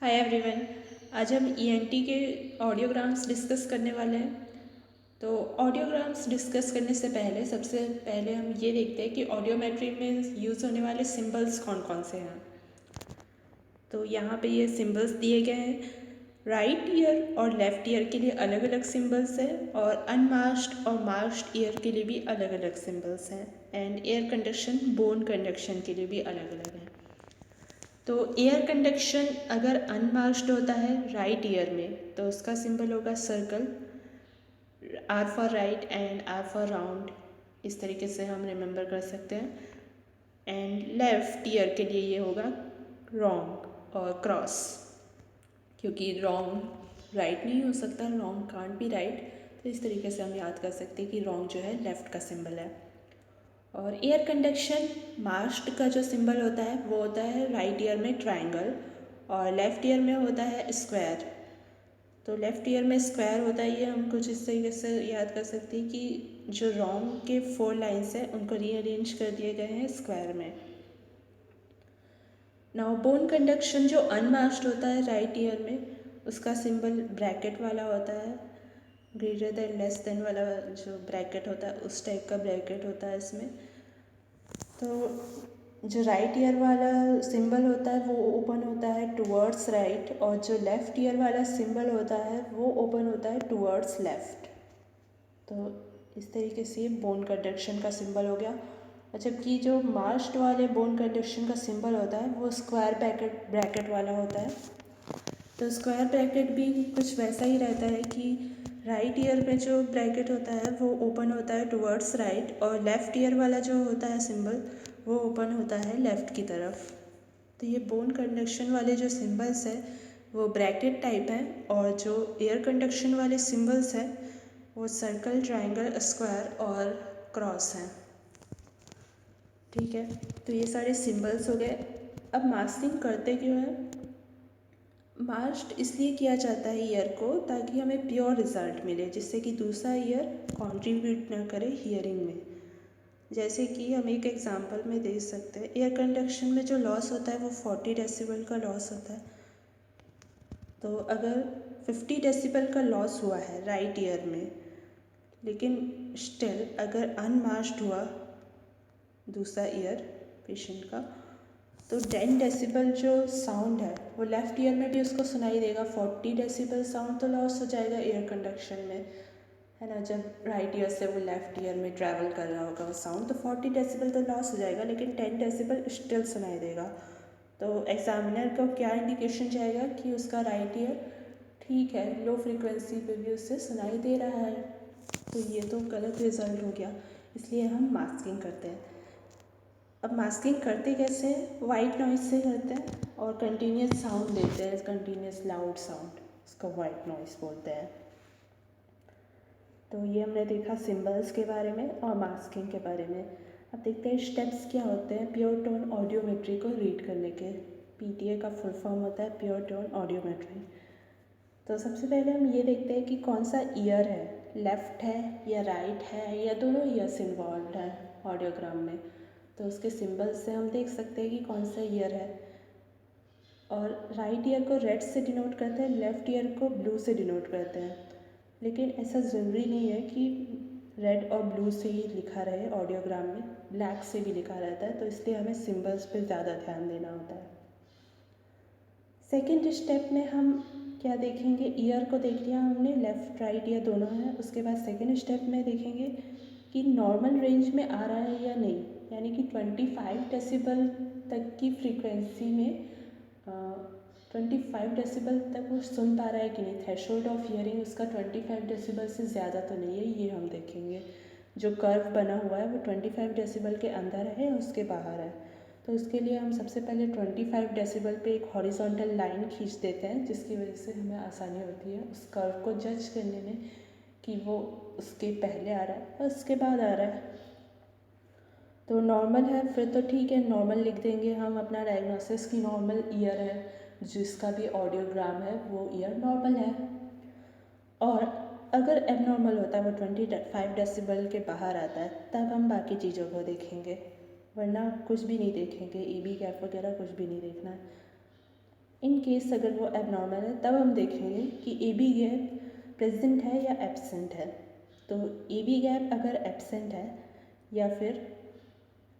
Hi everyone. आज हम ENT के ऑडियोग्राम्स डिस्कस करने वाले हैं। तो ऑडियोग्राम्स डिस्कस करने से पहले सबसे पहले हम ये देखते हैं कि ऑडियोमेट्री में यूज़ होने वाले सिंबल्स कौन कौन से हैं। तो यहाँ पे ये सिंबल्स दिए गए हैं। राइट ईयर और लेफ़्ट ईयर के लिए अलग अलग सिंबल्स हैं और अनमास्क्ड और मास्क्ड ईयर के लिए भी अलग अलग सिंबल्स हैं। And air conduction, bone conduction के लिए भी अलग अलग हैं। तो एयर कंडक्शन अगर अनमास्क्ड होता है राइट ईयर में तो उसका सिंबल होगा circle, R for right and R for round. इस तरीके से हम रिमेंबर कर सकते हैं। एंड लेफ्ट ईयर के लिए ये होगा रॉन्ग और क्रॉस, क्योंकि रॉन्ग राइट नहीं हो सकता, रॉन्ग कांट बी राइट। तो इस तरीके से हम याद कर सकते हैं कि रॉन्ग जो है लेफ़्ट का सिंबल है। और एयर कंडक्शन मास्क्ड का जो सिंबल होता है वो होता है राइट ईयर में ट्रायंगल और लेफ़्ट ईयर में होता है स्क्वायर। तो लेफ़्ट ईयर में स्क्वायर होता है, ये हम कुछ इस तरीके से याद कर सकते हैं कि जो रॉन्ग के 4 लाइन्स हैं उनको रीअरेंज कर दिए गए हैं स्क्वायर में। नाउ बोन कंडक्शन जो अनमास्क्ड होता है राइट ईयर में उसका सिंबल ब्रैकेट वाला होता है, ग्रेटर देन लेस देन वाला जो ब्रैकेट होता है उस टाइप का ब्रैकेट होता है इसमें। तो जो राइट ईयर वाला सिंबल होता है वो ओपन होता है टुवर्ड्स राइट और जो लेफ़्ट ईयर वाला सिंबल होता है वो ओपन होता है टुवर्ड्स लेफ़्ट। तो इस तरीके से बोन कंडक्शन का सिंबल हो गया। जबकि जो मास्क्ड वाले बोन कंडक्शन का सिंबल होता है वो स्क्वायर ब्रैकेट वाला होता है। तो स्क्वायर ब्रैकेट भी कुछ वैसा ही रहता है कि राइट ईयर में जो ब्रैकेट होता है वो ओपन होता है टुवर्ड्स राइट और लेफ़्ट ईयर वाला जो होता है सिंबल वो ओपन होता है लेफ़्ट की तरफ। तो ये बोन कंडक्शन वाले जो सिंबल्स हैं वो ब्रैकेट टाइप हैं और जो एयर कंडक्शन वाले सिंबल्स हैं वो सर्कल, ट्रायंगल, स्क्वायर और क्रॉस हैं। ठीक है, तो ये सारे सिंबल्स हो गए। अब मास्किंग करते क्यों हैं? मास्क्ड इसलिए किया जाता है ईयर को ताकि हमें प्योर रिजल्ट मिले, जिससे कि दूसरा ईयर कंट्रीब्यूट ना करे हियरिंग में। जैसे कि हम एक एग्जांपल में दे सकते हैं, एयर कंडक्शन में जो लॉस होता है वो 40 डेसिबल का लॉस होता है। तो अगर 50 डेसिबल का लॉस हुआ है राइट ईयर में, लेकिन स्टिल अगर अनमास्क्ड हुआ दूसरा ईयर पेशेंट का, तो 10 डेसिबल जो साउंड है वो लेफ़्ट ईयर में भी उसको सुनाई देगा। 40 डेसिबल साउंड तो लॉस हो जाएगा एयर कंडक्शन में, है ना। जब राइट ईयर से वो लेफ़्ट ईयर में ट्रैवल कर रहा होगा वो साउंड, तो 40 डेसिबल तो लॉस हो जाएगा, लेकिन 10 डेसिबल स्टिल सुनाई देगा। तो एग्जामिनर को क्या इंडिकेशन जाएगा कि उसका राइट ईयर ठीक है, लो फ्रीक्वेंसी पे भी उससे सुनाई दे रहा है। तो ये तो गलत रिज़ल्ट हो गया, इसलिए हम मास्किंग करते हैं। अब मास्किंग करते कैसे हैं? वाइट नॉइज़ से करते हैं और कंटिन्यूस साउंड देते हैं, कंटिन्यूस लाउड साउंड, उसको वाइट नॉइज़ बोलते हैं। तो ये हमने देखा सिंबल्स के बारे में और मास्किंग के बारे में। अब देखते हैं स्टेप्स क्या होते हैं प्योर टोन ऑडियोमेट्री को रीड करने के। पीटीए का फुल फॉर्म होता है प्योर टोन ऑडियोमेट्री। तो सबसे पहले हम ये देखते हैं कि कौन सा ईयर है, लेफ़्ट है या राइट है या दोनों ईयर्स इन्वॉल्व है ऑडियोग्राम में। तो उसके सिंबल्स से हम देख सकते हैं कि कौन सा ईयर है। और राइट ईयर को रेड से डिनोट करते हैं, लेफ़्ट ईयर को ब्लू से डिनोट करते हैं। लेकिन ऐसा ज़रूरी नहीं है कि रेड और ब्लू से ही लिखा रहे ऑडियोग्राम में, ब्लैक से भी लिखा रहता है। तो इसलिए हमें सिंबल्स पर ज़्यादा ध्यान देना होता है। सेकेंड स्टेप में हम क्या देखेंगे, ईयर को देख लिया हमने, लेफ़्ट राइट ईयर दोनों है। उसके बाद सेकेंड स्टेप में देखेंगे कि नॉर्मल रेंज में आ रहा है या नहीं, यानी कि 25 डेसिबल तक की फ्रीक्वेंसी में 25 डेसिबल तक वो सुन पा रहा है कि नहीं। थ्रेशोल्ड ऑफ हियरिंग उसका 25 डेसिबल से ज़्यादा तो नहीं है, ये हम देखेंगे। जो कर्व बना हुआ है वो 25 डेसिबल के अंदर है, उसके बाहर है। तो इसके लिए हम सबसे पहले 25 डेसिबल पे एक हॉरिजॉन्टल लाइन खींच देते हैं, जिसकी वजह से हमें आसानी होती है उस कर्व को जज करने में कि वो उसके पहले आ रहा है और उसके बाद आ रहा है। तो नॉर्मल है फिर तो ठीक है, नॉर्मल लिख देंगे हम अपना डायग्नोसिस की नॉर्मल ईयर है, जिसका भी ऑडियोग्राम है वो ईयर नॉर्मल है। और अगर एबनॉर्मल होता है, वो 25 डेसिबल के बाहर आता है, तब हम बाकी चीज़ों को देखेंगे, वरना कुछ भी नहीं देखेंगे, ईबी कैप वगैरह कुछ भी नहीं देखना है। इन केस अगर वो एबनॉर्मल है तब हम देखेंगे कि ए बी गैप प्रेजेंट है या एब्सेंट है। तो ए बी गैप अगर एब्सेंट है या फिर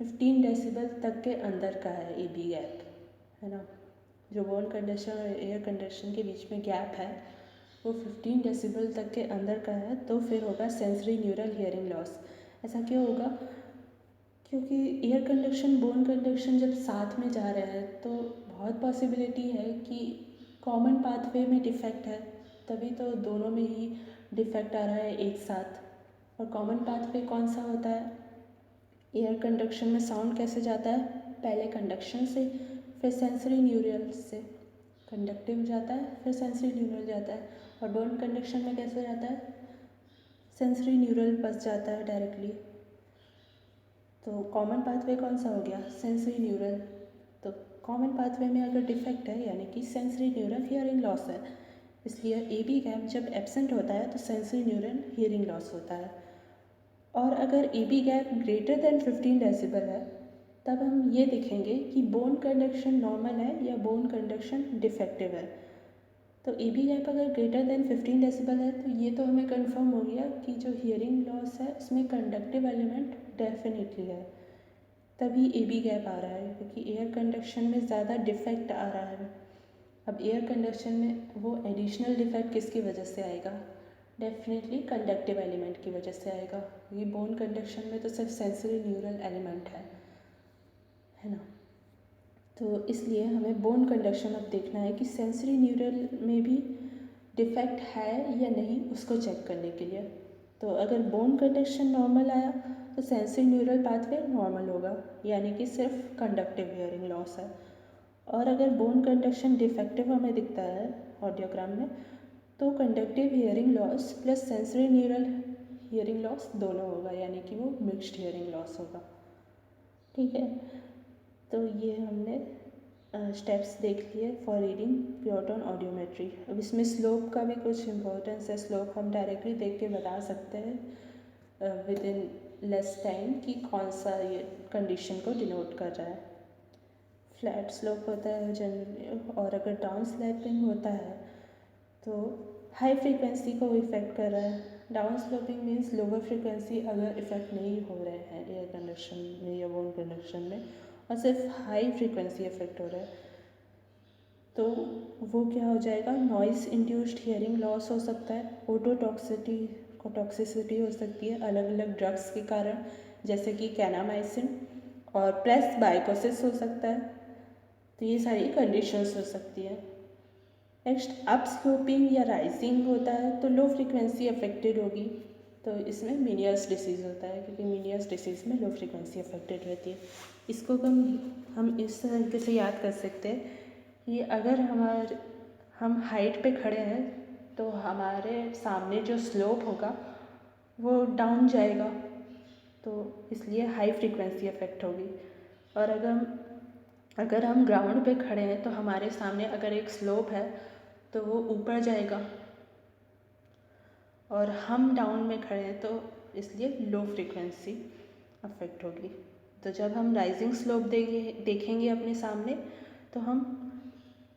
15 डेसिबल तक के अंदर का है ए बी गैप, है ना, जो बोन कंडीशन और एयर कंडीशन के बीच में गैप है वो 15 डेसिबल तक के अंदर का है, तो फिर होगा सेंसरी न्यूरल हियरिंग लॉस। ऐसा क्यों होगा? क्योंकि एयर कंडक्शन बोन कंडक्शन जब साथ में जा रहे हैं तो बहुत पॉसिबिलिटी है कि कॉमन पाथवे में डिफेक्ट है, तभी तो दोनों में ही डिफेक्ट आ रहा है एक साथ। और कॉमन पाथवे कौन सा होता है? एयर कंडक्शन में साउंड कैसे जाता है? पहले कंडक्शन से, फिर सेंसरी न्यूरल से। कंडक्टिव जाता है, फिर सेंसरी न्यूरल जाता है। और बोन कंडक्शन में कैसे जाता है? सेंसरी न्यूरल बस जाता है डायरेक्टली। तो कॉमन पाथवे कौन सा हो गया? Sensory neural. तो कॉमन पाथवे में अगर डिफेक्ट है यानी कि सेंसरी न्यूरल हियरिंग लॉस है, इसलिए ए बी गैप जब एब्सेंट होता है तो सेंसरी न्यूरल हियरिंग लॉस होता है। और अगर A B gap greater than 15 decibel है तब हम ये देखेंगे कि बोन कंडक्शन नॉर्मल है या बोन कंडक्शन डिफेक्टिव है। तो ए बी गैप अगर ग्रेटर देन 15 डेसिबल है तो ये तो हमें कंफर्म हो गया कि जो हियरिंग लॉस है उसमें कंडक्टिव एलिमेंट डेफिनेटली है, तभी ए बी गैप आ रहा है, क्योंकि एयर कंडक्शन में ज़्यादा डिफेक्ट आ रहा है। अब एयर कंडक्शन में वो एडिशनल डिफेक्ट किसकी वजह से आएगा? डेफिनेटली कंडक्टिव एलिमेंट की वजह से आएगा। ये बोन कंडक्शन में तो सिर्फ सेंसरी न्यूरल एलिमेंट है ना। तो इसलिए हमें बोन कंडक्शन अब देखना है कि सेंसरी न्यूरल में भी डिफेक्ट है या नहीं, उसको चेक करने के लिए। तो अगर बोन कंडक्शन नॉर्मल आया तो सेंसरी न्यूरल पाथवे नॉर्मल होगा, यानी कि सिर्फ कंडक्टिव हियरिंग लॉस है। और अगर बोन कंडक्शन डिफेक्टिव हमें दिखता है ऑडियोग्राम में तो conductive hearing loss plus sensory neural hearing loss दोनों होगा, यानी कि वो मिक्स्ड हियरिंग लॉस होगा। ठीक है, तो ये हमने स्टेप्स देख लिए for reading pure tone audiometry. अब इसमें स्लोप का भी कुछ इम्पोर्टेंस है। स्लोप हम डायरेक्टली देख के बता सकते हैं विद इन लेस टाइम कि कौन सा ये कंडीशन को डिनोट कर रहा है। फ्लैट स्लोप होता है जनरली, और अगर डाउन स्लैपिंग होता है तो हाई फ्रीक्वेंसी को इफ़ेक्ट कर रहा है। Down sloping means lower frequency अगर इफ़ेक्ट नहीं हो रहे हैं एयर कंडक्शन में या बोन कंडक्शन में, और सिर्फ हाई फ्रीक्वेंसी इफेक्ट हो रहा है, तो वो क्या हो जाएगा? नॉइस इंड्यूस्ड हियरिंग लॉस हो सकता है। टॉक्सिसिटी हो सकती है अलग अलग ड्रग्स के कारण, जैसे कि कैनामाइसिन, और प्रेस बाइकोसिस हो सकता है। तो ये सारी कंडीशंस हो सकती है। नेक्स्ट अप स्लोपिंग या राइजिंग होता है तो लो फ्रीक्वेंसी अफेक्टेड होगी, तो इसमें मीनियस डिसीज़ होता है, क्योंकि मीनियस डिसीज़ में लो फ्रीक्वेंसी अफेक्टेड रहती है। इसको हम इस तरीके से याद कर सकते हैं कि अगर हम हाइट पे खड़े हैं तो हमारे सामने जो स्लोप होगा वो डाउन जाएगा, तो इसलिए हाई फ्रीक्वेंसी अफेक्ट होगी। और अगर हम ग्राउंड पे खड़े हैं तो हमारे सामने अगर एक स्लोप है तो वो ऊपर जाएगा, और हम डाउन में खड़े हैं तो इसलिए लो फ्रीक्वेंसी अफेक्ट होगी। तो जब हम राइजिंग स्लोप देखेंगे अपने सामने तो हम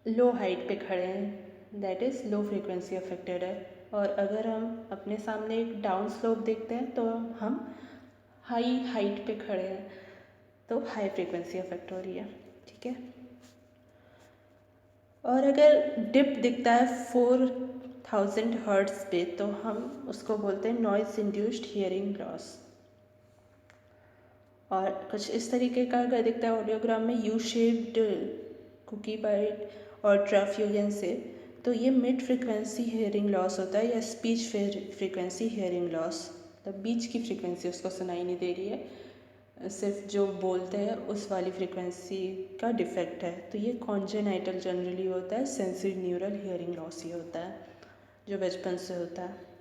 लो हाइट पे खड़े हैं, that is low frequency affected है। और अगर हम अपने सामने एक डाउन स्लोप देखते हैं तो हम हाई हाइट पे खड़े हैं, तो हाई फ्रीक्वेंसी अफेक्ट हो रही है। ठीक है, और अगर डिप दिखता है 4000 हर्ट्ज़ पे तो हम उसको बोलते हैं नॉइज इंड्यूस्ड हियरिंग लॉस। और कुछ इस तरीके का अगर दिखता है ऑडियोग्राम में यू शेप्ड कुकी बाइट और ट्राफ्यूजन से, तो ये मिड फ्रीक्वेंसी हियरिंग लॉस होता है या स्पीच फ्रीक्वेंसी हियरिंग लॉस। मतलब बीच की फ्रीक्वेंसी उसको सुनाई नहीं दे रही है, सिर्फ जो बोलते हैं उस वाली फ्रीक्वेंसी का डिफेक्ट है। तो ये कॉन्जेनाइटल जनरली होता है, सेंसरी न्यूरल हियरिंग लॉस ही होता है जो बचपन से होता है।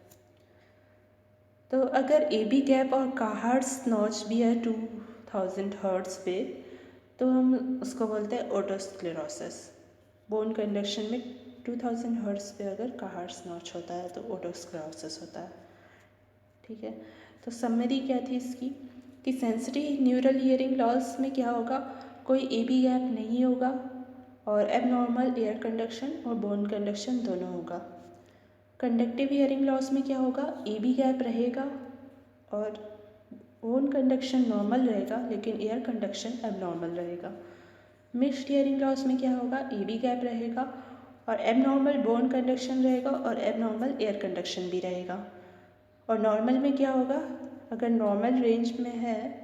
तो अगर ए बी गैप और काहार्ट्स नॉच भी है 2000 हर्ट्ज़ पे तो हम उसको बोलते हैं ओटोस्क्लेरोसिस। बोन कंडक्शन में 2000 हर्ट्ज़ पे अगर काहार्ट्स नॉच होता है तो ओटोस्क्लेरोसिस होता है। ठीक है, तो समरी क्या थी इसकी कि सेंसरी न्यूरल हियरिंग लॉस में क्या होगा? कोई ए बी गैप नहीं होगा, और एबनॉर्मल एयर कंडक्शन और बोन कंडक्शन दोनों होगा। कंडक्टिव हियरिंग लॉस में क्या होगा, ए बी गैप रहेगा और बोन कंडक्शन नॉर्मल रहेगा लेकिन एयर कंडक्शन एबनॉर्मल रहेगा। मिक्स्ड हियरिंग लॉस में क्या होगा, ए बी गैप रहेगा और एबनॉर्मल बोन कंडक्शन रहेगा और एबनॉर्मल एयर कंडक्शन भी रहेगा। और नॉर्मल में क्या होगा, अगर नॉर्मल रेंज में है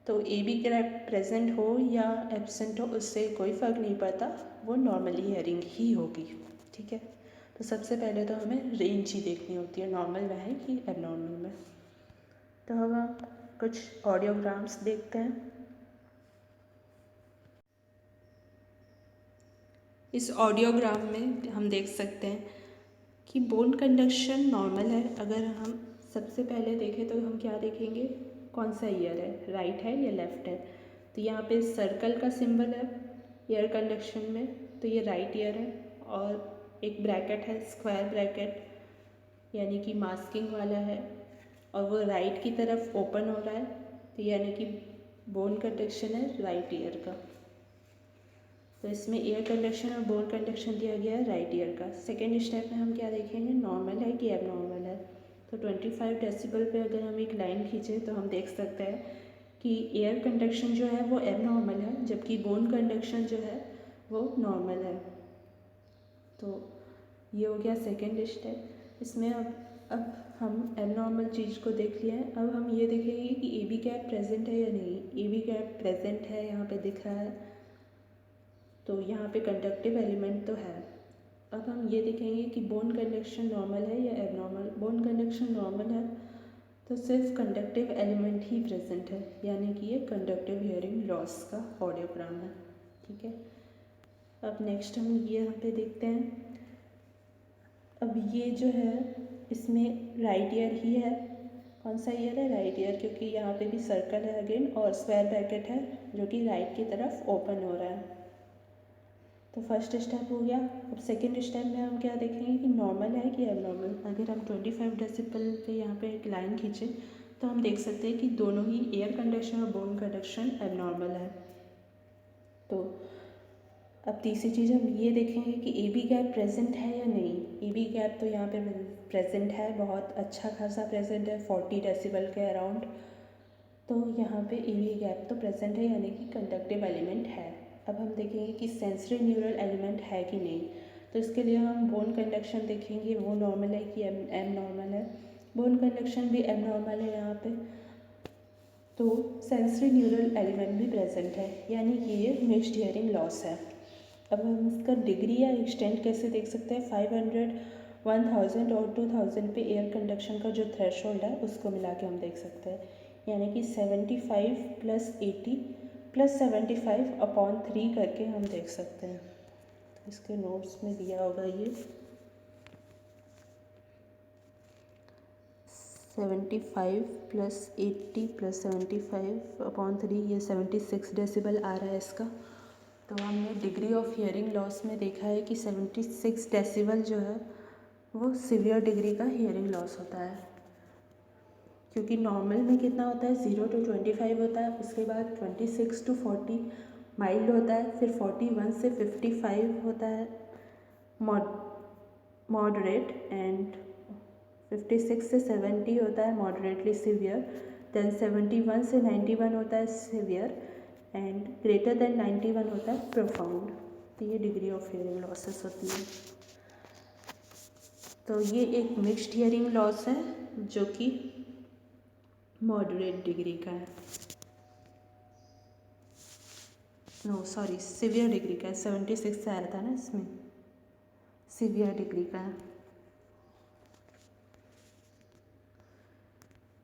तो ए बी गैप प्रेजेंट हो या एब्सेंट हो उससे कोई फ़र्क नहीं पड़ता, वो नॉर्मली हियरिंग ही होगी। ठीक है, तो सबसे पहले तो हमें रेंज ही देखनी होती है, नॉर्मल में है कि एबनॉर्मल में। तो अब हम कुछ ऑडियोग्राम्स देखते हैं। इस ऑडियोग्राम में हम देख सकते हैं कि बोन कंडक्शन नॉर्मल है। अगर हम सबसे पहले देखें तो हम क्या देखेंगे, कौन सा ईयर है, राइट है या लेफ़्ट है। तो यहाँ पे सर्कल का सिंबल है ईयर कंडक्शन में, तो ये राइट ईयर है। और एक ब्रैकेट है, स्क्वायर ब्रैकेट, यानी कि मास्किंग वाला है और वो राइट की तरफ ओपन हो रहा है, तो यानी कि बोन कंडक्शन है राइट ईयर का। तो इसमें एयर कंडक्शन और बोन कंडक्शन दिया गया है राइट ईयर का। सेकेंड स्टेप में हम क्या देखेंगे, नॉर्मल है कि एबनॉर्मल है। तो 25 डेसिबल पे अगर हम एक लाइन खींचें तो हम देख सकते हैं कि एयर कंडक्शन जो है वो एबनॉर्मल है, जबकि बोन कंडक्शन जो है वो नॉर्मल है। तो ये हो गया सेकेंड स्टेप। इसमें अब हम एबनॉर्मल चीज़ को देख लिया है। अब हम ये देखेंगे कि ए बी गैप प्रेजेंट है या नहीं। ए बी गैप प्रेजेंट है, यहाँ पे दिख रहा है, तो यहाँ पे कंडक्टिव एलिमेंट तो है। अब हम ये देखेंगे कि बोन कंडक्शन नॉर्मल है या एबनॉर्मल। बोन कंडक्शन नॉर्मल है तो सिर्फ कंडक्टिव एलिमेंट ही प्रेजेंट है, यानी कि ये कंडक्टिव हियरिंग लॉस का ऑडियोग्राम है। ठीक है, अब नेक्स्ट हम ये यहाँ पे देखते हैं। अब ये जो है इसमें राइट ईयर ही है। कौन सा ईयर है, राइट ईयर, क्योंकि यहाँ पे भी सर्कल है अगेन और स्क्वायर ब्रैकेट है जो कि राइट की तरफ ओपन हो रहा है। तो फर्स्ट स्टेप हो गया। अब सेकेंड स्टेप में हम क्या देखेंगे कि नॉर्मल है कि एबनॉर्मल। अगर हम 25 डेसिबल पे यहाँ पे एक लाइन खींचें तो हम देख सकते हैं कि दोनों ही एयर कंडक्शन और बोन कंडक्शन एबनॉर्मल है। तो अब तीसरी चीज़ हम ये देखेंगे कि ए बी गैप प्रेजेंट है या नहीं। ए बी गैप तो यहाँ पे प्रेजेंट है, बहुत अच्छा खासा प्रेजेंट है, 40 डेसिबल के अराउंड। तो यहाँ पे ए बी गैप तो प्रेजेंट है, यानी कि कंडक्टिव एलिमेंट है। अब हम देखेंगे कि सेंसरी न्यूरल एलिमेंट है कि नहीं। तो इसके लिए हम बोन कंडक्शन देखेंगे, वो नॉर्मल है कि एम नॉर्मल है। बोन कंडक्शन भी एम नॉर्मल है यहाँ पे, तो सेंसरी न्यूरल एलिमेंट भी प्रेजेंट है, यानी कि ये मिक्स्ड हियरिंग लॉस है। अब हम इसका डिग्री या एक्सटेंट कैसे देख सकते हैं, 500, 1000 और 2000 पे एयर कंडक्शन का जो थ्रेशोल्ड है उसको मिला के हम देख सकते हैं, यानी कि 75 + 80 + 75/3 करके हम देख सकते हैं। तो इसके नोट्स में दिया होगा ये 75 + 80 + 75/3, ये 76 डेसिबल आ रहा है इसका। तो हमने डिग्री ऑफ हियरिंग लॉस में देखा है कि 76 डेसिबल जो है वो सीवियर डिग्री का हियरिंग लॉस होता है, क्योंकि नॉर्मल में कितना होता है, 0 to 25 होता है, उसके बाद 26 to 40 माइल्ड होता है, फिर 41 से 55 होता है मॉडरेट, एंड 56 से 70 होता है मॉडरेटली सीवियर, देन 71 से 91 होता है सीवियर, एंड ग्रेटर देन 91 होता है प्रोफाउंड। तो ये डिग्री ऑफ हियरिंग लॉसेस होती है। तो ये एक मिक्स्ड हियरिंग लॉस है जो कि मॉडरेट डिग्री का है, सीवियर डिग्री का है। 76 से आया था ना, इसमें सीवियर डिग्री का है।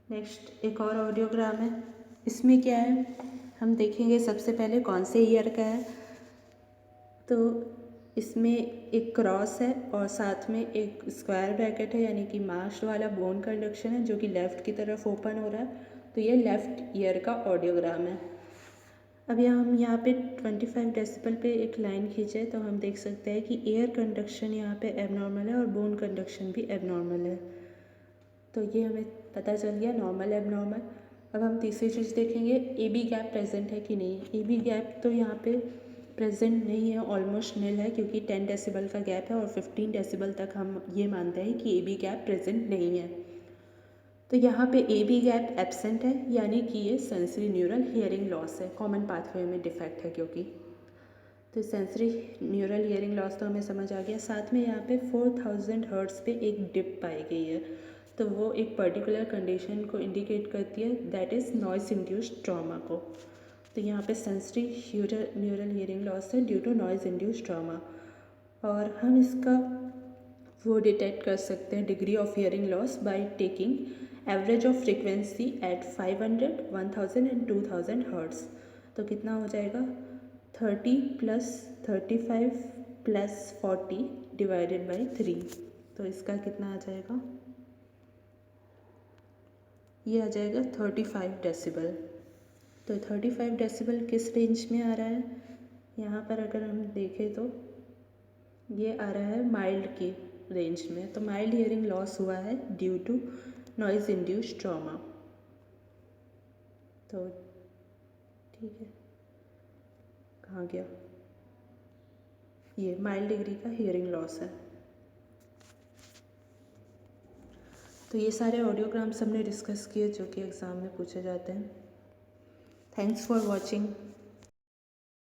नेक्स्ट एक और ऑडियोग्राम है। इसमें क्या है, हम देखेंगे सबसे पहले कौन से ईयर का है। तो इसमें एक क्रॉस है और साथ में एक स्क्वायर ब्रैकेट है, यानी कि मास्क वाला बोन कंडक्शन है जो कि लेफ़्ट की तरफ ओपन हो रहा है। तो ये लेफ़्ट ईयर का ऑडियोग्राम है। अब हम यहाँ पे 25 डेसिबल पे एक लाइन खींचे तो हम देख सकते हैं कि एयर कंडक्शन यहाँ पे एबनॉर्मल है और बोन कंडक्शन भी एबनॉर्मल है। तो ये हमें पता चल गया नॉर्मल एबनॉर्मल। अब हम तीसरी चीज़ देखेंगे, ए बी गैप प्रेजेंट है कि नहीं। ए बी गैप तो यहाँ पे प्रेजेंट नहीं है, ऑलमोस्ट नील है, क्योंकि 10 डेसिबल का गैप है और 15 डेसिबल तक हम ये मानते हैं कि ए बी गैप प्रेजेंट नहीं है। तो यहाँ पे ए बी गैप एब्सेंट है, यानी कि ये सेंसरी न्यूरल हियरिंग लॉस है, कॉमन पाथवे में डिफेक्ट है क्योंकि। तो सेंसरी न्यूरल हियरिंग लॉस तो हमें समझ आ गया। साथ में यहाँ पे 4000 हर्ट्ज़ पे एक डिप पाई गई है, तो वो एक पर्टिकुलर कंडीशन को इंडिकेट करती है, that is noise induced trauma को। तो यहाँ पे सेंसरी न्यूरल हियरिंग लॉस है due to noise induced trauma. और हम इसका वो डिटेक्ट कर सकते हैं degree of hearing loss by taking average of frequency at 500, 1000 and 2000 hertz. तो कितना हो जाएगा 30 + 35 + 40 डिवाइडेड बाई 3। तो इसका कितना आ जाएगा, ये आ जाएगा 35 डेसिबल। तो 35 डेसिबल किस रेंज में आ रहा है, यहाँ पर अगर हम देखें तो ये आ रहा है माइल्ड की रेंज में। तो माइल्ड हियरिंग लॉस हुआ है due to noise induced trauma. तो ठीक है, कहाँ गया, ये माइल्ड डिग्री का हियरिंग लॉस है। तो ये सारे ऑडियोग्राम्स हमने डिस्कस किए जो कि एग्ज़ाम में पूछे जाते हैं। Thanks for watching.